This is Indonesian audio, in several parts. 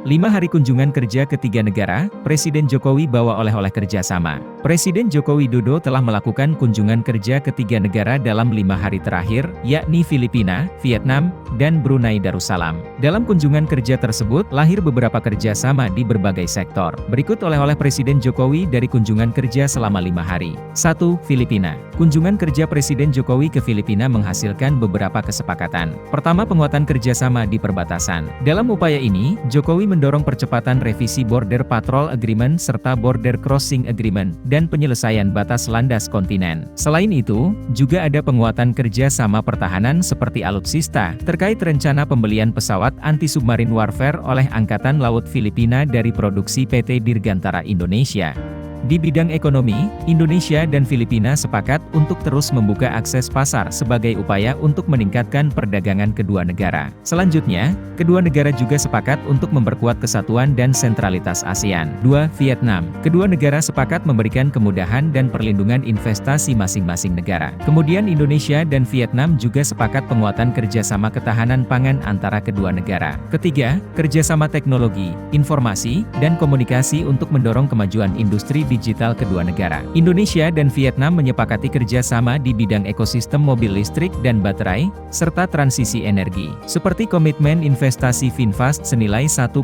5 hari kunjungan kerja ke 3 negara, Presiden Jokowi bawa oleh-oleh kerjasama. Presiden Joko Widodo telah melakukan kunjungan kerja ke 3 negara dalam 5 hari terakhir, yakni Filipina, Vietnam, dan Brunei Darussalam. Dalam kunjungan kerja tersebut, lahir beberapa kerjasama di berbagai sektor. Berikut oleh-oleh Presiden Jokowi dari kunjungan kerja selama 5 hari. 1. Filipina. Kunjungan kerja Presiden Jokowi ke Filipina menghasilkan beberapa kesepakatan. Pertama, penguatan kerjasama di perbatasan. Dalam upaya ini, Jokowi mendorong percepatan revisi Border Patrol Agreement serta Border Crossing Agreement, dan penyelesaian batas landas kontinen. Selain itu, juga ada penguatan kerjasama pertahanan seperti alutsista, terkait rencana pembelian pesawat anti-submarin warfare oleh Angkatan Laut Filipina dari produksi PT Dirgantara Indonesia. Di bidang ekonomi, Indonesia dan Filipina sepakat untuk terus membuka akses pasar sebagai upaya untuk meningkatkan perdagangan kedua negara. Selanjutnya, kedua negara juga sepakat untuk memperkuat kesatuan dan sentralitas ASEAN. 2. Vietnam. Kedua negara sepakat memberikan kemudahan dan perlindungan investasi masing-masing negara. Kemudian Indonesia dan Vietnam juga sepakat penguatan kerjasama ketahanan pangan antara kedua negara. Ketiga, kerjasama teknologi, informasi, dan komunikasi untuk mendorong kemajuan industri digital kedua negara. Indonesia dan Vietnam menyepakati kerjasama di bidang ekosistem mobil listrik dan baterai, serta transisi energi, seperti komitmen investasi Finfast senilai 1,2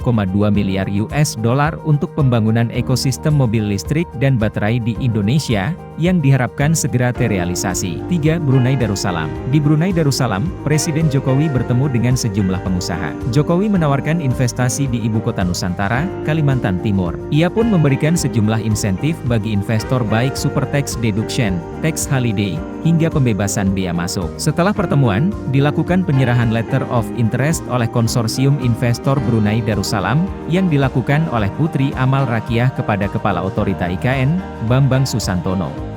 miliar US dollar untuk pembangunan ekosistem mobil listrik dan baterai di Indonesia, yang diharapkan segera terrealisasi. 3. Brunei Darussalam. Di Brunei Darussalam, Presiden Jokowi bertemu dengan sejumlah pengusaha. Jokowi menawarkan investasi di Ibu Kota Nusantara, Kalimantan Timur. Ia pun memberikan sejumlah insentif bagi investor baik super tax deduction, tax holiday, hingga pembebasan bea masuk. Setelah pertemuan, dilakukan penyerahan letter of interest oleh konsorsium investor Brunei Darussalam, yang dilakukan oleh Putri Amal Rakiah kepada Kepala Otorita IKN, Bambang Susantono.